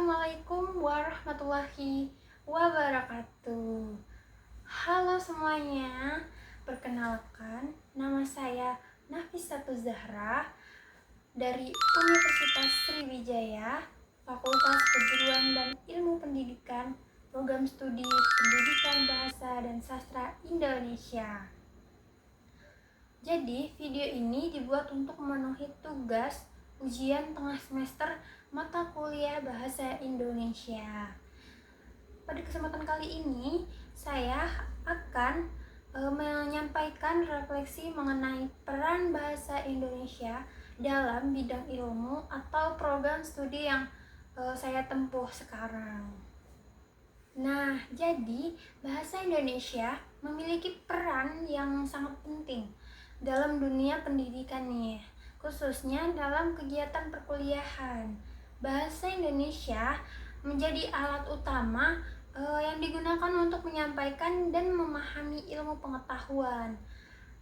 Assalamualaikum warahmatullahi wabarakatuh. Halo semuanya, perkenalkan nama saya Nafisatuz Zahra dari Universitas Sriwijaya, Fakultas Keguruan dan Ilmu Pendidikan, Program Studi Pendidikan Bahasa dan Sastra Indonesia. Jadi, video ini dibuat untuk memenuhi tugas ujian tengah semester mata kuliah Bahasa Indonesia. Pada kesempatan kali ini, saya akan menyampaikan refleksi mengenai peran bahasa Indonesia dalam bidang ilmu atau program studi yang saya tempuh sekarang. Nah, jadi bahasa Indonesia memiliki peran yang sangat penting dalam dunia pendidikan nih, khususnya dalam kegiatan perkuliahan. Bahasa Indonesia menjadi alat utama yang digunakan untuk menyampaikan dan memahami ilmu pengetahuan.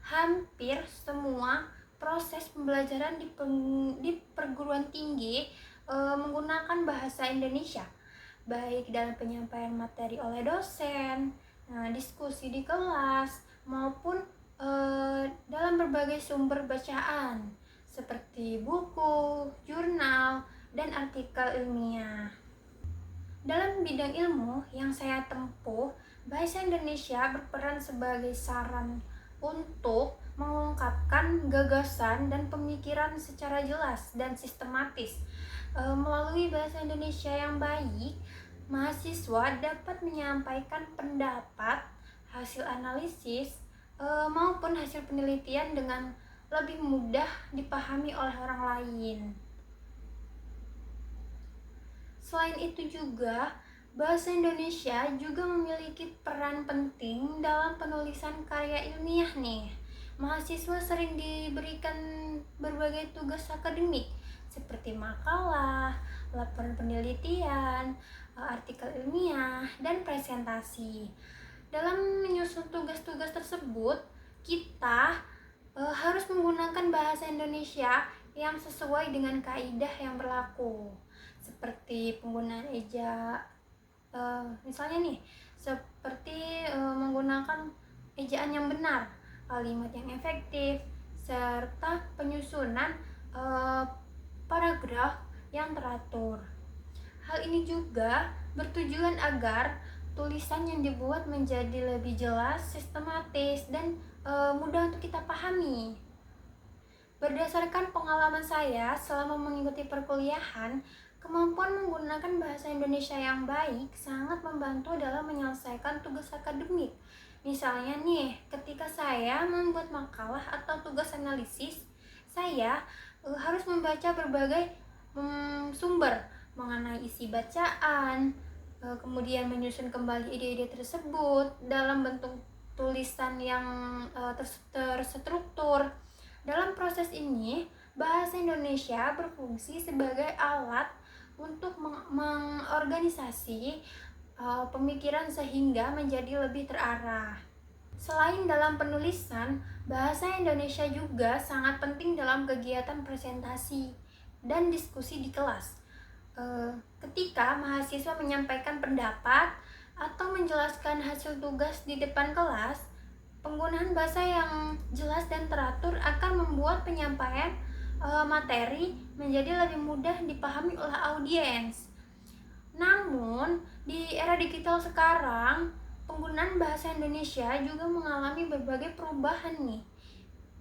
Hampir semua proses pembelajaran di perguruan tinggi menggunakan bahasa Indonesia, baik dalam penyampaian materi oleh dosen, diskusi di kelas, maupun dalam berbagai sumber bacaan seperti buku, jurnal, dan artikel ilmiah. Dalam bidang ilmu yang saya tempuh, bahasa Indonesia berperan sebagai saran untuk mengungkapkan gagasan dan pemikiran secara jelas dan sistematis. Melalui bahasa Indonesia yang baik, mahasiswa dapat menyampaikan pendapat, hasil analisis, maupun hasil penelitian dengan lebih mudah dipahami oleh orang lain. Selain itu juga, bahasa Indonesia juga memiliki peran penting dalam penulisan karya ilmiah nih. Mahasiswa sering diberikan berbagai tugas akademik seperti makalah, laporan penelitian, artikel ilmiah, dan presentasi. Dalam menyusun tugas-tugas tersebut, kita harus menggunakan bahasa Indonesia yang sesuai dengan kaidah yang berlaku, seperti penggunaan eja, misalnya nih, seperti menggunakan ejaan yang benar, kalimat yang efektif, serta penyusunan paragraf yang teratur. Hal ini juga bertujuan agar tulisan yang dibuat menjadi lebih jelas, sistematis, dan mudah untuk kita pahami. Berdasarkan pengalaman saya selama mengikuti perkuliahan, kemampuan menggunakan bahasa Indonesia yang baik sangat membantu dalam menyelesaikan tugas akademik. Misalnya nih, ketika saya membuat makalah atau tugas analisis, saya harus membaca berbagai sumber mengenai isi bacaan, kemudian menyusun kembali ide-ide tersebut dalam bentuk tulisan yang terstruktur. Dalam proses ini, bahasa Indonesia berfungsi sebagai alat untuk mengorganisasi pemikiran sehingga menjadi lebih terarah. Selain dalam penulisan, bahasa Indonesia juga sangat penting dalam kegiatan presentasi dan diskusi di kelas. Ketika mahasiswa menyampaikan pendapat atau menjelaskan hasil tugas di depan kelas, penggunaan bahasa yang jelas dan teratur akan membuat penyampaian materi menjadi lebih mudah dipahami oleh audiens. Namun, di era digital sekarang, penggunaan bahasa Indonesia juga mengalami berbagai perubahan nih.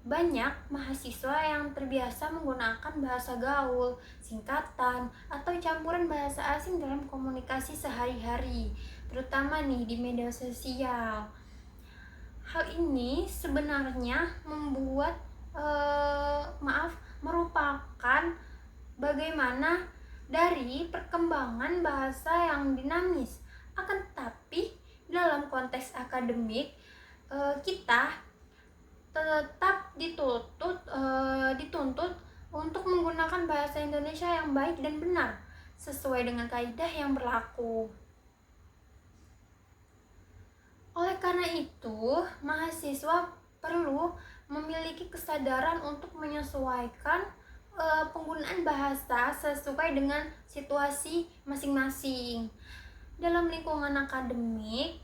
Banyak mahasiswa yang terbiasa menggunakan bahasa gaul, singkatan, atau campuran bahasa asing dalam komunikasi sehari-hari, terutama nih di media sosial. Hal ini sebenarnya merupakan bagaimana dari perkembangan bahasa yang dinamis. Akan tetapi dalam konteks akademik, kita tetap dituntut untuk menggunakan bahasa Indonesia yang baik dan benar sesuai dengan kaidah yang berlaku. Oleh karena itu, mahasiswa perlu memiliki kesadaran untuk menyesuaikan penggunaan bahasa sesuai dengan situasi masing-masing. Dalam lingkungan akademik,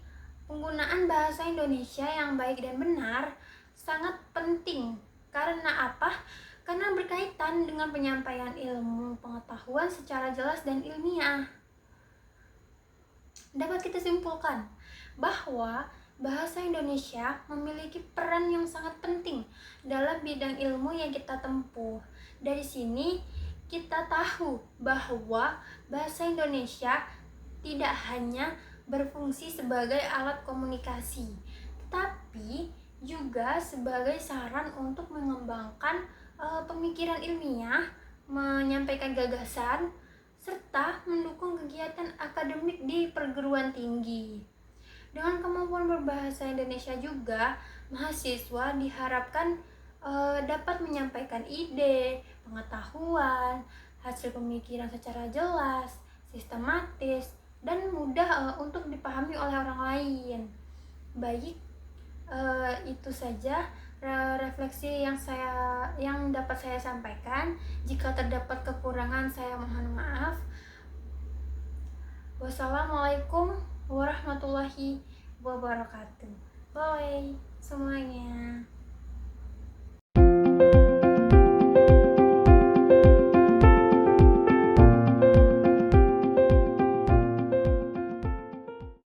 penggunaan bahasa Indonesia yang baik dan benar sangat penting. Karena apa? Karena berkaitan dengan penyampaian ilmu pengetahuan secara jelas dan ilmiah. Dapat kita simpulkan bahwa bahasa Indonesia memiliki peran yang sangat penting dalam bidang ilmu yang kita tempuh. Dari sini kita tahu bahwa bahasa Indonesia tidak hanya berfungsi sebagai alat komunikasi, tetapi juga sebagai saran untuk mengembangkan pemikiran ilmiah, menyampaikan gagasan, serta mendukung kegiatan akademik di perguruan tinggi. Dengan kemampuan berbahasa Indonesia juga, mahasiswa diharapkan dapat menyampaikan ide, pengetahuan, hasil pemikiran secara jelas, sistematis, dan mudah untuk dipahami oleh orang lain. Baik, itu saja refleksi yang dapat saya sampaikan. Jika terdapat kekurangan, saya mohon maaf. Wassalamualaikum warahmatullahi wabarakatuh. Bye semuanya.